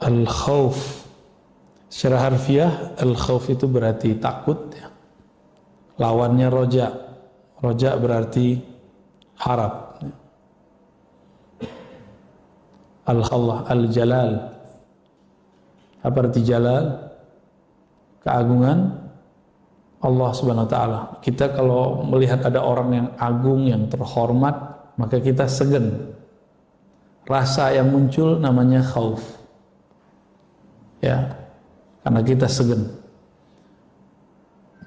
Al-khawf secara harfiah, al-khawf itu berarti takut ya. Lawannya roja. Roja berarti harap ya. Allah al-jalal. Apa arti jalal? Keagungan Allah subhanahu wa ta'ala. Kita kalau melihat ada orang yang agung, yang terhormat, maka kita segan. Rasa yang muncul namanya khauf ya, karena kita segan.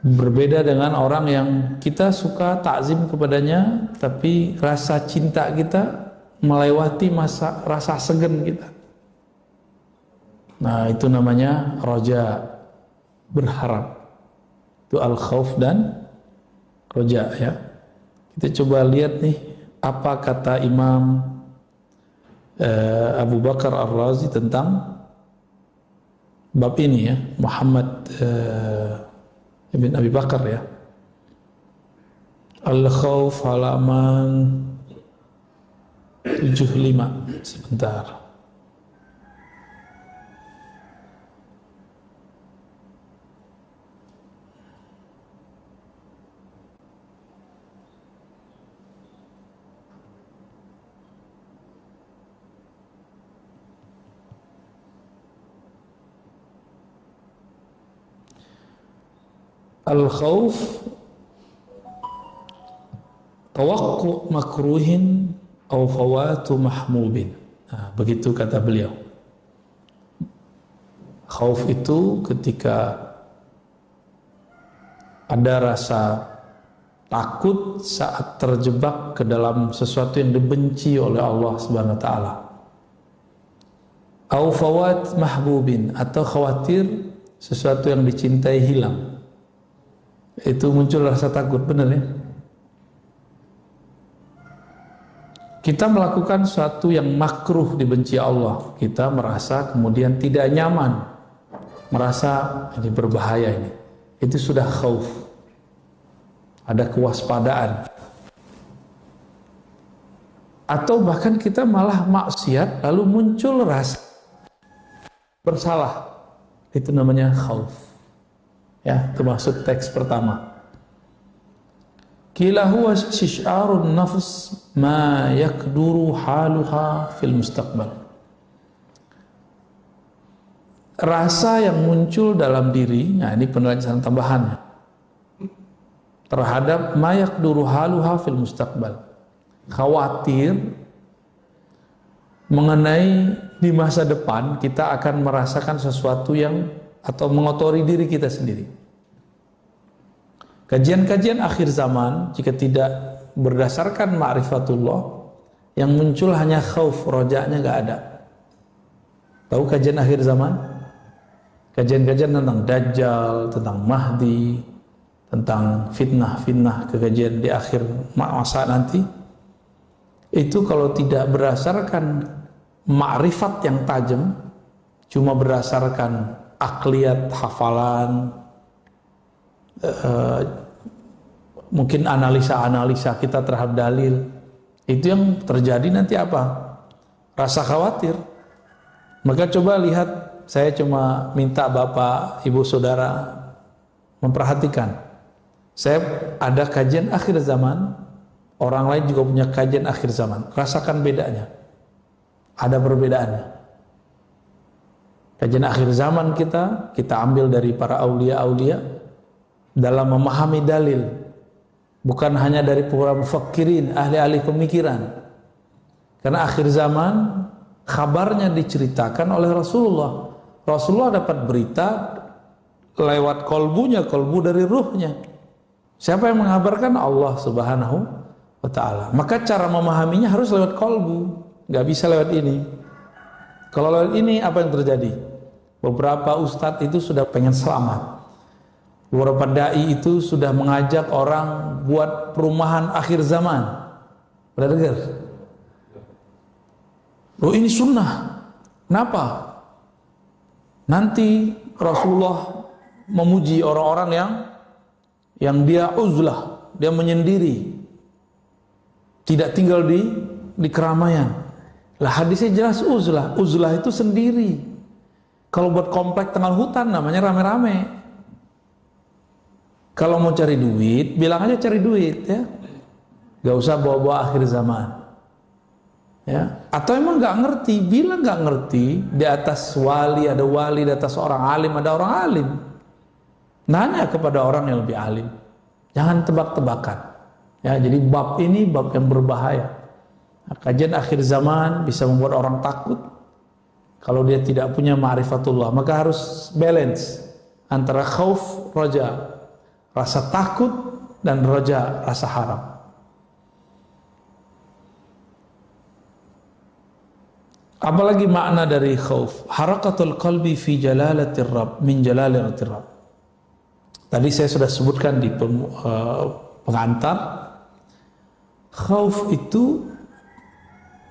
Berbeda dengan orang yang kita suka takzim kepadanya, tapi rasa cinta kita melewati masa rasa segan kita. Nah, itu namanya roja, berharap. Itu al-khauf dan roja ya. Kita coba lihat nih apa kata Imam Abu Bakar Ar-Razi tentang bab ini ya. Muhammad Ibn Abi Bakar ya. Al-Khawf halaman 75. Sebentar. Al-khawf tawaqqu makruhin aw fawatu mahmubin. Nah, begitu kata beliau. Khauf itu ketika ada rasa takut saat terjebak ke dalam sesuatu yang dibenci oleh Allah Subhanahu wa taala. Aw fawat mahbubin, atau khawatir sesuatu yang dicintai hilang. Itu muncul rasa takut, benar ya? Kita melakukan sesuatu yang makruh dibenci Allah, kita merasa kemudian tidak nyaman, merasa ini berbahaya ini. Itu sudah khauf. Ada kewaspadaan. Atau bahkan kita malah maksiat lalu muncul rasa bersalah. Itu namanya khauf. Ya, itu maksud teks pertama. Qila huwa syish'arun nafs ma yakduru haluha fil mustaqbal. Rasa yang muncul dalam diri, nah ini penjelasan tambahannya, terhadap ma yakduru haluha fil mustaqbal. Khawatir mengenai di masa depan kita akan merasakan sesuatu yang atau mengotori diri kita sendiri. Kajian-kajian akhir zaman jika tidak berdasarkan ma'rifatullah, yang muncul hanya khauf, rojaknya nggak ada. Tahu kajian akhir zaman? Kajian-kajian tentang Dajjal, tentang Mahdi, tentang fitnah-fitnah, kekajian di akhir masa nanti. Itu kalau tidak berdasarkan ma'rifat yang tajam, cuma berdasarkan akliyat, hafalan, mungkin analisa-analisa kita terhadap dalil, itu yang terjadi nanti apa? Rasa khawatir. Maka coba lihat, saya cuma minta Bapak, Ibu, Saudara memperhatikan. Saya ada kajian akhir zaman, orang lain juga punya kajian akhir zaman. Rasakan bedanya. Ada perbedaannya. Kajian akhir zaman kita ambil dari para aulia-aulia dalam memahami dalil, bukan hanya dari para mufakirin, ahli-ahli pemikiran. Karena akhir zaman kabarnya diceritakan oleh Rasulullah. Rasulullah dapat berita lewat kolbu dari ruhnya. Siapa yang mengabarkan? Allah Subhanahu wa ta'ala. Maka cara memahaminya harus lewat kolbu, nggak bisa lewat ini. Kalau lewat ini apa yang terjadi? Beberapa ustadz itu sudah pengen selamat. Beberapa dai itu sudah mengajak orang buat perumahan akhir zaman. Pernah dengar? Oh, ini sunnah. Kenapa? Nanti Rasulullah memuji orang-orang yang dia uzlah, dia menyendiri, tidak tinggal di keramaian. Lah hadisnya jelas uzlah. Uzlah itu sendiri. Kalau buat komplek tengah hutan namanya rame-rame. Kalau mau cari duit, bilang aja cari duit ya. Gak usah bawa-bawa akhir zaman. Ya. Atau emang gak ngerti, bilang gak ngerti. Di atas wali ada wali, di atas orang alim ada orang alim. Nanya kepada orang yang lebih alim. Jangan tebak-tebakan. Ya, jadi bab ini bab yang berbahaya. Nah, kajian akhir zaman bisa membuat orang takut. Kalau dia tidak punya ma'rifatullah, maka harus balance antara khauf, roja, rasa takut, dan roja, rasa harap. Apalagi makna dari khauf? Harakatul qalbi fi jalalatir Rabb, min jalalatir Rabb. Tadi saya sudah sebutkan di pengantar. Khauf itu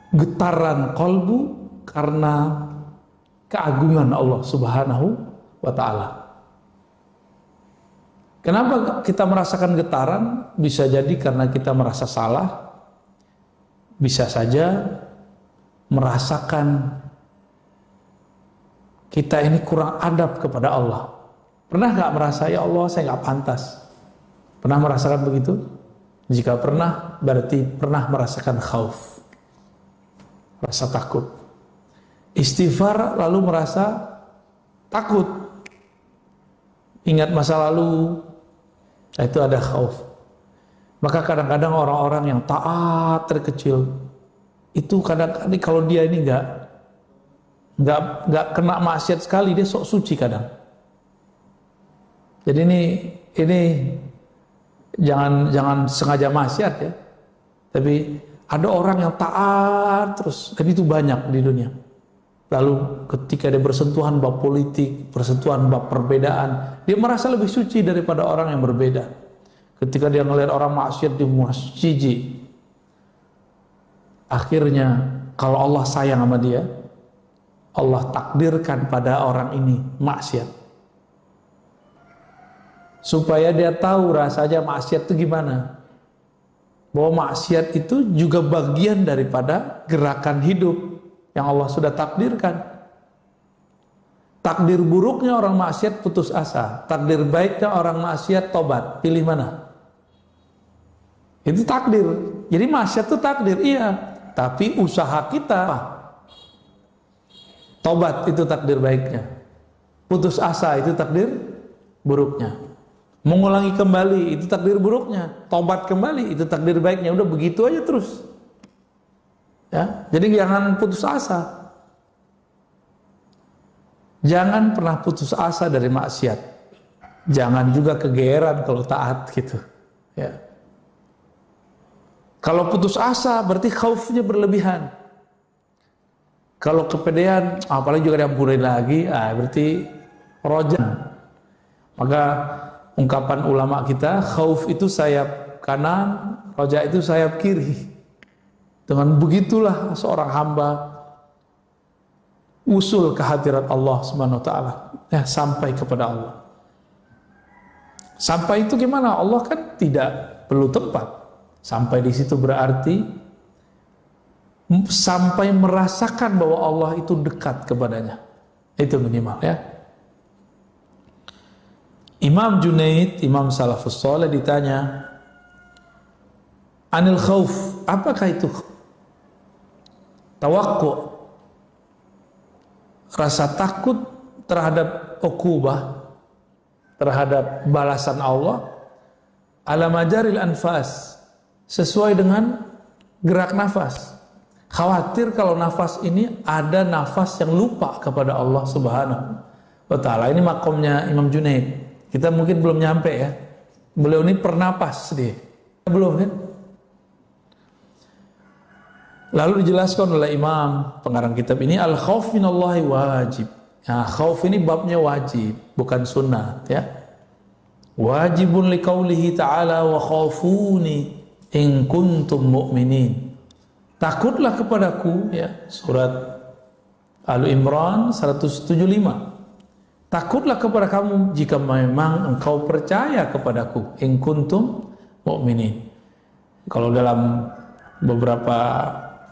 getaran kolbu karena keagungan Allah Subhanahu wa ta'ala. Kenapa kita merasakan getaran? Bisa jadi karena kita merasa salah, bisa saja merasakan kita ini kurang adab kepada Allah. Pernah gak merasa, ya Allah saya gak pantas? Pernah merasakan begitu? Jika pernah, berarti pernah merasakan khauf, rasa takut. Istighfar lalu merasa takut, ingat masa lalu, itu ada khauf. Maka kadang-kadang orang-orang yang taat terkecil itu kadang-kadang kalau dia ini nggak kena maksiat sekali, dia sok suci kadang. Jadi ini jangan sengaja maksiat ya, tapi ada orang yang taat terus, dan itu banyak di dunia. Lalu ketika dia bersentuhan bab politik, bersentuhan bab perbedaan, dia merasa lebih suci daripada orang yang berbeda. Ketika dia melihat orang maksiat, dia merasa jijik. Akhirnya kalau Allah sayang sama dia, Allah takdirkan pada orang ini maksiat, supaya dia tahu rasanya maksiat itu gimana. Bahwa maksiat itu juga bagian daripada gerakan hidup yang Allah sudah takdirkan. Takdir buruknya orang maksiat putus asa, takdir baiknya orang maksiat tobat. Pilih mana? Itu takdir. Jadi maksiat itu takdir, iya. Tapi usaha kita, tobat itu takdir baiknya, putus asa itu takdir buruknya, mengulangi kembali itu takdir buruknya, tobat kembali itu takdir baiknya. Udah begitu aja terus ya. Jadi jangan putus asa, jangan pernah putus asa dari maksiat, jangan juga kegeeran kalau taat gitu ya. Kalau putus asa berarti khaufnya berlebihan. Kalau kepedean, apalagi juga diampunin lagi, berarti roja. Maka ungkapan ulama kita, khauf itu sayap kanan, roja itu sayap kiri. Dengan begitulah seorang hamba usul kehadirat Allah Subhanahu wa ta'ala, ya, sampai kepada Allah. Sampai itu gimana? Allah kan tidak perlu tempat. Sampai di situ berarti sampai merasakan bahwa Allah itu dekat kepadanya. Itu minimal ya. Imam Junaid, Imam Salafus Saleh ditanya, anil khauf, apakah itu? Tawakku, rasa takut terhadap uqubah, terhadap balasan Allah, ala majaril anfas, sesuai dengan gerak nafas. Khawatir kalau nafas ini ada nafas yang lupa kepada Allah Subhanahu wa ta'ala. Ini makomnya Imam Junaid. Kita mungkin belum nyampe ya. Beliau ini pernapas dia. Belum kan? Lalu dijelaskan oleh Imam pengarang kitab ini, al-khauf minallahi wajib. Nah, khauf ini babnya wajib, bukan sunnah ya. Wajibun liqaulihi ta'ala wa khafuni in kuntum mu'minin. Takutlah kepadaku ya, surat Al-Imran 175. Takutlah kepada kamu jika memang engkau percaya kepadaku, in kuntum mu'minin. Kalau dalam beberapa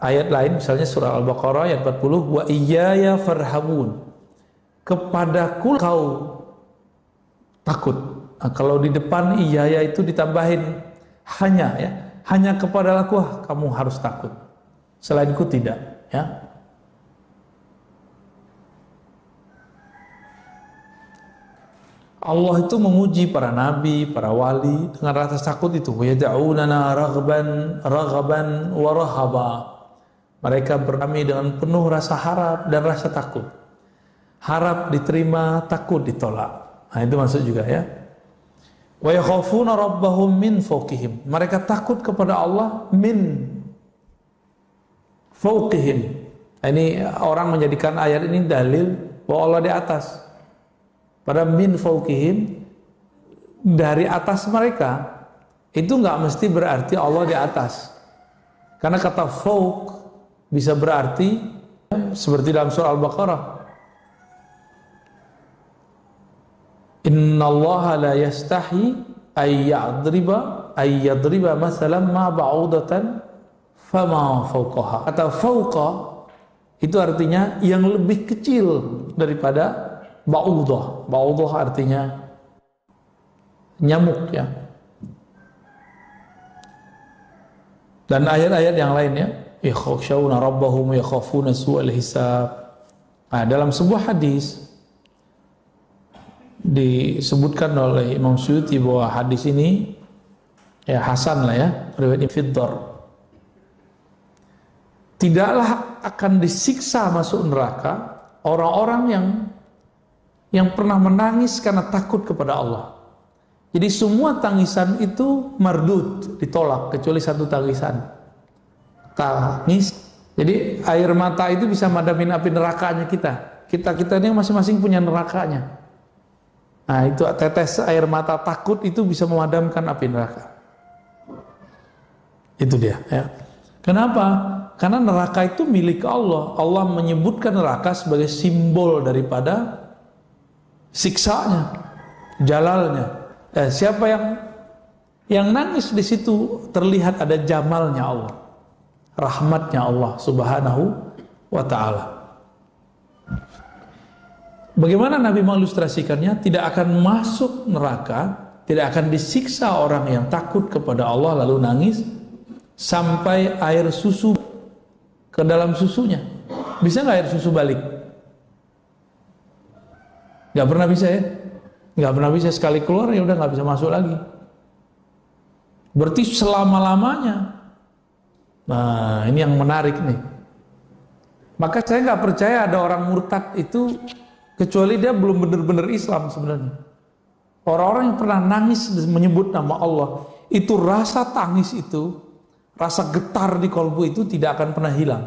ayat lain, misalnya surah Al-Baqarah ayat 40, wa iyaya farhabun, kepadaku kau takut. Nah, kalau di depan iya ya itu ditambahin hanya, ya, hanya kepadaku kamu harus takut, selainku tidak, ya. Allah itu memuji para nabi, para wali dengan rasa takut itu. Yad'unana raghaban wa rahaba. Mereka berkami dengan penuh rasa harap dan rasa takut. Harap diterima, takut ditolak. Nah, itu maksud juga, ya. Wa yakhafuna rabbahum min fawqihim. Mereka takut kepada Allah min fawqihim. Ini orang menjadikan ayat ini dalil bahwa Allah di atas. Pada min fawqihim, dari atas mereka, itu nggak mesti berarti Allah di atas. Karena kata fawq bisa berarti seperti dalam surah Al-Baqarah, innallaha la yastahi ayyadriba masalan ma ba'udatan fama fawqaha. Kata fawqa itu artinya yang lebih kecil daripada ba'udah. Ba'udah artinya nyamuk, ya. Dan ayat-ayat yang lainnya, yakhshawna rabbahum yakhafuna su'al hisab. Nah, dalam sebuah hadis disebutkan oleh Imam Suyuti bahwa hadis ini ya hasan lah, ya, riwayat Fiddar. Tidaklah akan disiksa masuk neraka orang-orang yang pernah menangis karena takut kepada Allah. Jadi semua tangisan itu mardud, ditolak, kecuali satu tangisan. Tangis. Jadi air mata itu bisa madamin api nerakanya kita. Kita ini masing-masing punya nerakanya. Nah, itu tetes air mata takut itu bisa memadamkan api neraka. Itu dia, ya. Kenapa? Karena neraka itu milik Allah. Allah menyebutkan neraka sebagai simbol daripada siksanya, jalalnya. Siapa yang nangis di situ terlihat ada jamalnya Allah, rahmatnya Allah Subhanahu wa ta'ala. Bagaimana Nabi mengilustrasikannya? Tidak akan masuk neraka, tidak akan disiksa orang yang takut kepada Allah lalu nangis sampai air susu ke dalam susunya. Bisa nggak air susu balik? Nggak pernah bisa, ya. Nggak pernah bisa. Sekali keluar ya udah nggak bisa masuk lagi. Berarti selama-lamanya. Nah, ini yang menarik nih. Maka saya nggak percaya ada orang murtad itu kecuali dia belum benar-benar Islam sebenarnya. Orang-orang yang pernah nangis menyebut nama Allah, itu rasa tangis itu, rasa getar di kolbu itu tidak akan pernah hilang.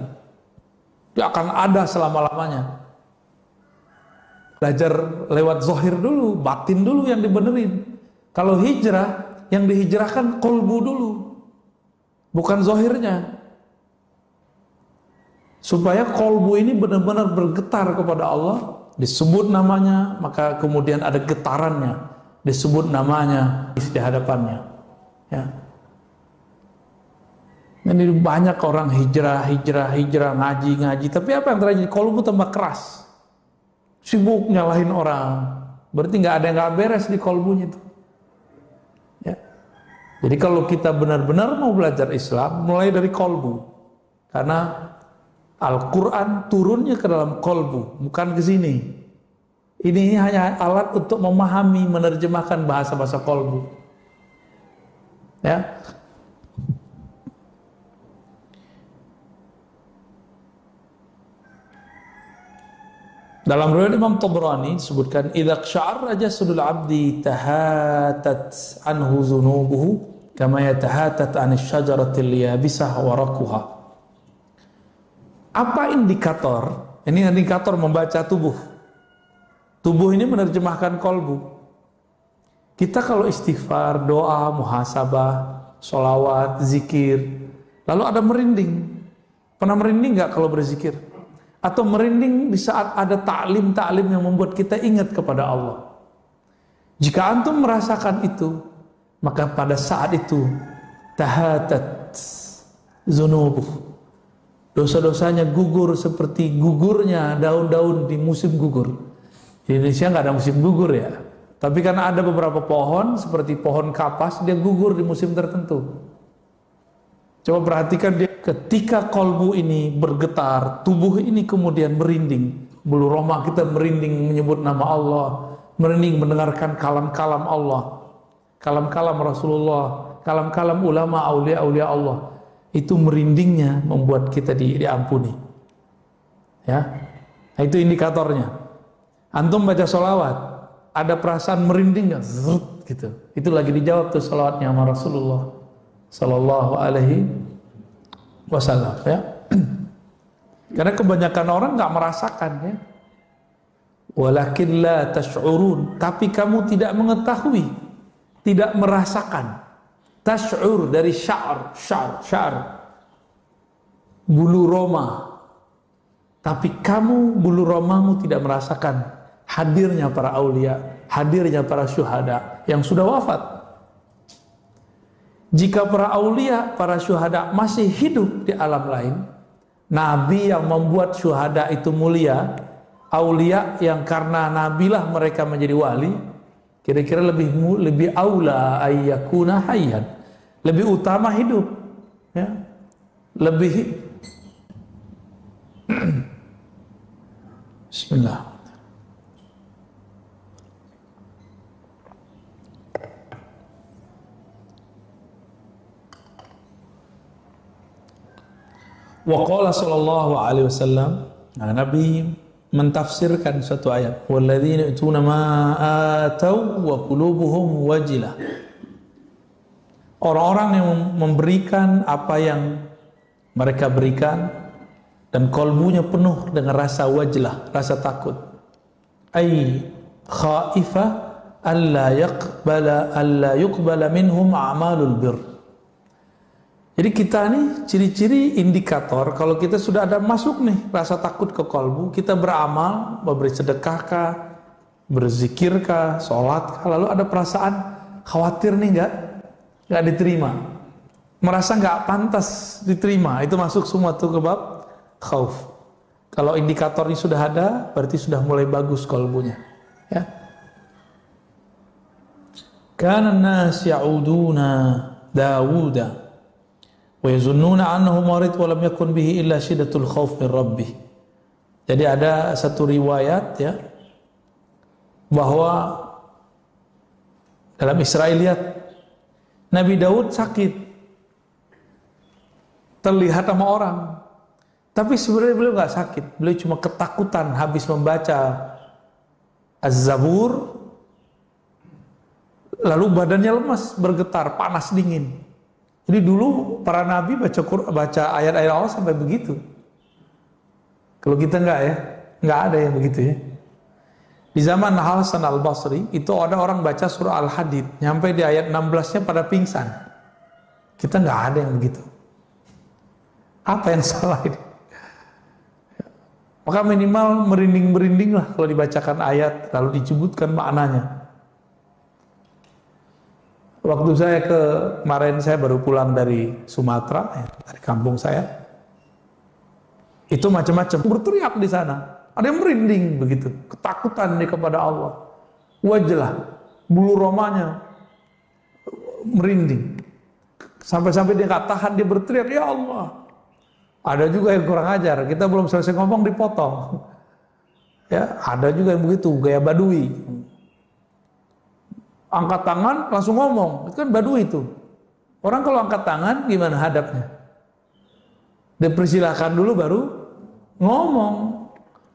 Dia akan ada selama-lamanya. Belajar lewat zahir dulu, batin dulu yang dibenerin. Kalau hijrah, yang dihijrahkan kolbu dulu, bukan zahirnya. Supaya kolbu ini benar-benar bergetar kepada Allah, disebut namanya, maka kemudian ada getarannya, disebut namanya di hadapannya, ya. Ini banyak orang hijrah, ngaji, tapi apa yang terjadi? Kolbu tambah keras, sibuk nyalahin orang, berarti nggak ada yang nggak beres di kolbunya itu, ya. Jadi kalau kita benar-benar mau belajar Islam, mulai dari kolbu, karena Al-Quran turunnya ke dalam kolbu, bukan ke sini. Ini hanya alat untuk memahami, menerjemahkan bahasa-bahasa kolbu, ya. Dalam riwayat Imam Tabrani disebutkan, idza qsha'arra jasadul 'abdi tahatat anhu dhunubuhu kama yatahatat 'anis syajaratil yabisah waraquha. Apa indikator? Ini indikator membaca tubuh. Tubuh ini menerjemahkan kolbu. Kita kalau istighfar, doa, muhasabah, sholawat, zikir, lalu ada merinding. Pernah merinding nggak kalau berzikir? Atau merinding di saat ada ta'lim yang membuat kita ingat kepada Allah. Jika antum merasakan itu, maka pada saat itu tahatat zunubuh, dosa-dosanya gugur seperti gugurnya daun-daun di musim gugur. Di Indonesia nggak ada musim gugur ya. Tapi karena ada beberapa pohon seperti pohon kapas, dia gugur di musim tertentu. Coba perhatikan dia, ketika kolbu ini bergetar, tubuh ini kemudian merinding, bulu roma kita merinding menyebut nama Allah, merinding mendengarkan kalam-kalam Allah, kalam-kalam Rasulullah, kalam-kalam ulama, aulia-aulia Allah. Itu merindingnya membuat kita diampuni. Ya, nah, itu indikatornya. Antum baca sholawat, ada perasaan merinding nggak? Gitu. Itu lagi dijawab tuh sholawatnya sama Rasulullah Sallallahu Alaihi Wasallam. Ya. Karena kebanyakan orang nggak merasakan ya. Walakin la tash'urun, tapi kamu tidak mengetahui, tidak merasakan. Tash'ur dari syar, bulu roma. Tapi kamu bulu romamu tidak merasakan hadirnya para aulia, hadirnya para syuhada yang sudah wafat. Jika para aulia, para syuhada masih hidup di alam lain, nabi yang membuat syuhada itu mulia, aulia yang karena nabilah mereka menjadi wali, kira-kira lebih aula ayyakuna hayyan, lebih utama hidup, ya. Lebih Bismillah. Wa qala sallallahu alaihi wasallam, nah, Nabi mentafsirkan satu ayat, walladzina yutuna ma atau wa qulubuhum wajilah. Orang-orang yang memberikan apa yang mereka berikan dan kolbunya penuh dengan rasa wajlah, rasa takut. Ay khaifah alla yuqbala minhum a'malul bir. Jadi kita nih ciri-ciri indikator kalau kita sudah ada masuk nih rasa takut ke kolbu, kita beramal, memberi sedekahkah, berzikirkah, sholatkah, lalu ada perasaan khawatir nih nggak diterima, merasa nggak pantas diterima, itu masuk semua tuh ke bab khauf. Kalau indikator ini sudah ada, berarti sudah mulai bagus kolbunya. Ya. Kana an-nas ya'uduna Dawuda wa yazunnuna annahu marid wa lam yakun bihi illa shiddatul khauf min rabbih. Jadi ada satu riwayat ya bahwa dalam Israiliyat Nabi Daud sakit, terlihat sama orang, tapi sebenarnya beliau nggak sakit, beliau cuma ketakutan habis membaca Az-Zabur, lalu badannya lemas, bergetar, panas dingin. Jadi dulu para nabi baca ayat-ayat Allah sampai begitu. Kalau kita nggak ya, nggak ada yang begitu ya. Di zaman Hasan al-Basri itu ada orang baca surah Al-Hadid, nyampe di ayat 16-nya pada pingsan. Kita nggak ada yang begitu. Apa yang salah ini? Maka minimal merinding-merinding lah kalau dibacakan ayat lalu disebutkan maknanya. Waktu kemarin saya baru pulang dari Sumatera, dari kampung saya, itu macam-macam berteriak di sana. Ada yang merinding begitu, ketakutan nih kepada Allah. Wajlah, bulu romanya merinding. Sampai-sampai dia nggak tahan, dia berteriak, ya Allah. Ada juga yang kurang ajar, kita belum selesai ngomong dipotong. Ya, ada juga yang begitu, gaya badui. Angkat tangan langsung ngomong, itu kan badui itu. Orang kalau angkat tangan gimana hadapnya? Dipersilahkan dulu baru ngomong.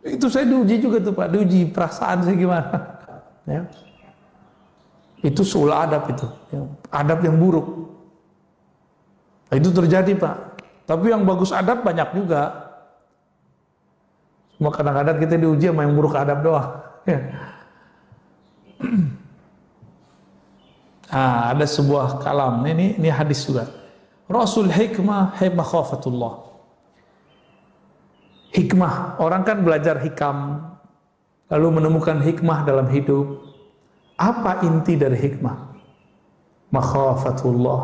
Itu saya diuji juga tuh Pak, diuji perasaan saya gimana. Ya. Itu soal adab itu, ya. Adab yang buruk. Nah, itu terjadi Pak. Tapi yang bagus adab banyak juga. Cuma kadang-kadang kita diuji sama yang buruk adab doang. Ya. Nah, ada sebuah kalam, ini hadis juga. Rasul hikmah makhafatullah. Hikmah, orang kan belajar hikam, lalu menemukan hikmah dalam hidup. Apa inti dari hikmah? Makhafatullah,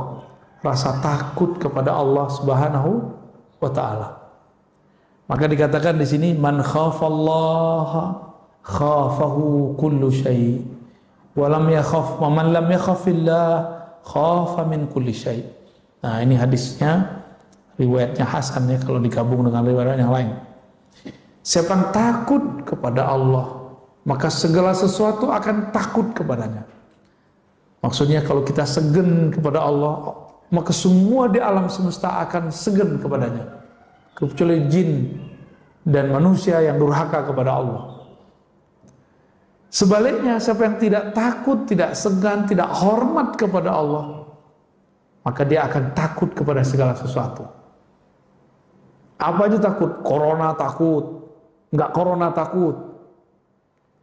rasa takut kepada Allah Subhanahu wa ta'ala. Maka dikatakan di sini, man khafallaha khafahu kullu syai'. Wa man lam yakhafillah khafa min kulli syai'. Nah, ini hadisnya riwayatnya hasan ya kalau digabung dengan riwayat yang lain. Siapa yang takut kepada Allah, maka segala sesuatu akan takut kepadanya. Maksudnya kalau kita segen kepada Allah, maka semua di alam semesta akan segen kepadanya, kecuali jin dan manusia yang durhaka kepada Allah. Sebaliknya, siapa yang tidak takut, tidak segan, tidak hormat kepada Allah, maka dia akan takut kepada segala sesuatu. Apa aja takut? Corona takut, enggak corona takut.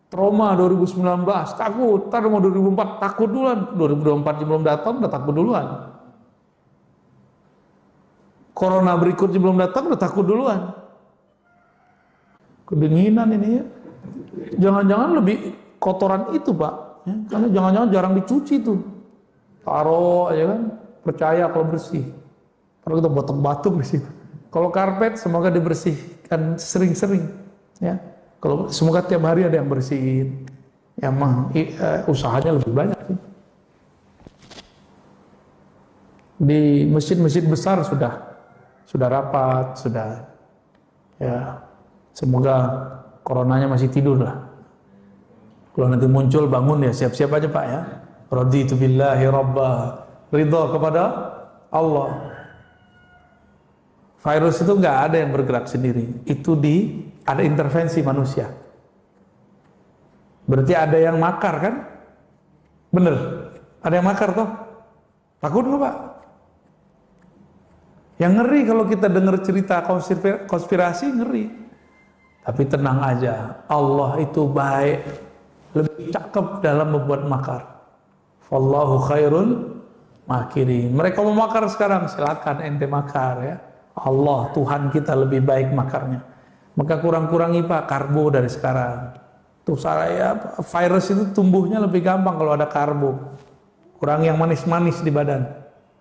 Trauma 2019 takut, ntar mau 2004 takut duluan, 2024 belum datang udah takut duluan. Corona berikutnya belum datang udah takut duluan. Kedinginan ini ya. Jangan-jangan lebih kotoran itu Pak ya, karena jangan-jangan jarang dicuci tuh. Taruh aja kan, percaya kalau bersih. Kalau kita batuk-batuk di situ. Kalau karpet semoga dibersihkan sering-sering ya. Kalau semoga tiap hari ada yang bersihin. Emang usahanya lebih banyak sih. Di masjid-masjid besar sudah rapat, sudah ya. Semoga coronanya masih tidur lah. Kalau nanti muncul bangun ya siap-siap aja Pak ya. Raditu billahi rabba. Ridha kepada Allah. Virus itu nggak ada yang bergerak sendiri. Itu ada intervensi manusia. Berarti ada yang makar kan? Bener. Ada yang makar toh? Takut nggak Pak? Yang ngeri kalau kita dengar cerita konspirasi ngeri. Tapi tenang aja, Allah itu baik, lebih cakep dalam membuat makar. Wallahu khairul makirin. Mereka mau makar sekarang, silakan ente makar ya. Allah Tuhan kita lebih baik makarnya. Maka kurang-kurangi Pak karbo dari sekarang. Tuh saya virus itu tumbuhnya lebih gampang kalau ada karbo. Kurangi yang manis-manis di badan.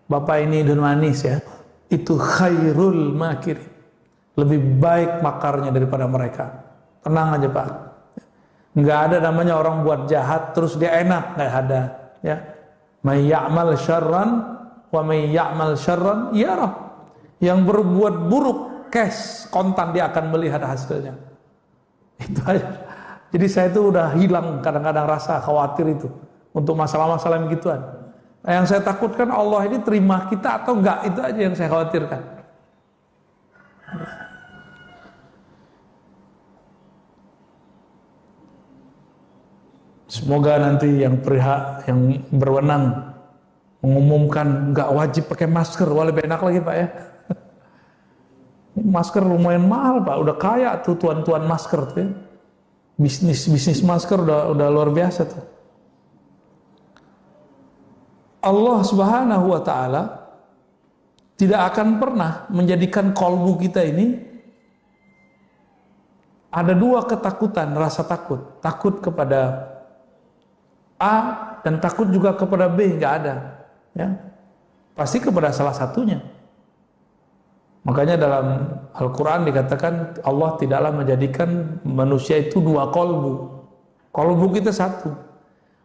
Bapak ini dan manis ya. Itu khairul makirin. Lebih baik makarnya daripada mereka. Tenang aja Pak. Nggak ada namanya orang buat jahat terus dia enak, nggak ada. Ya, may ya'mal syarran wa may ya'mal syarran yarah. Yang berbuat buruk, cash, kontan dia akan melihat hasilnya. Itu aja. Jadi saya itu udah hilang kadang-kadang rasa khawatir itu untuk masalah-masalah yang begituan. Yang saya takutkan Allah ini terima kita atau enggak, itu aja yang saya khawatirkan. Semoga nanti yang berwenang mengumumkan nggak wajib pakai masker, wah lebih enak lagi Pak ya. Masker lumayan mahal Pak, udah kaya tuh tuan-tuan masker tuh ya. Bisnis masker udah luar biasa tuh. Allah Subhanahu wa taala tidak akan pernah menjadikan kolbu kita ini ada dua ketakutan, rasa takut. Takut kepada A dan takut juga kepada B, nggak ada. Ya. Pasti kepada salah satunya. Makanya dalam Al-Quran dikatakan Allah tidaklah menjadikan manusia itu dua kolbu. Kolbu kita satu.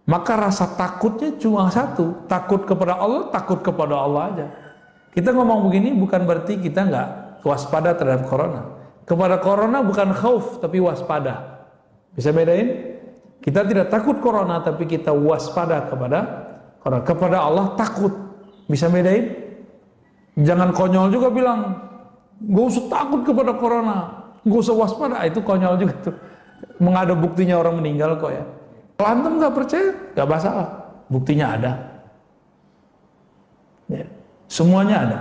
Maka rasa takutnya cuma satu. Takut kepada Allah, takut kepada Allah aja. Kita ngomong begini bukan berarti kita nggak waspada terhadap corona. Kepada corona bukan khauf tapi waspada. Bisa bedain? Kita tidak takut corona tapi kita waspada kepada corona. Kepada Allah takut. Bisa bedain? Jangan konyol juga bilang gak usah takut kepada corona, gak usah waspada, itu konyol juga tuh. Mengada buktinya orang meninggal kok ya. Kalau antum gak percaya, gak masalah. Buktinya ada. Ya. Semuanya ada.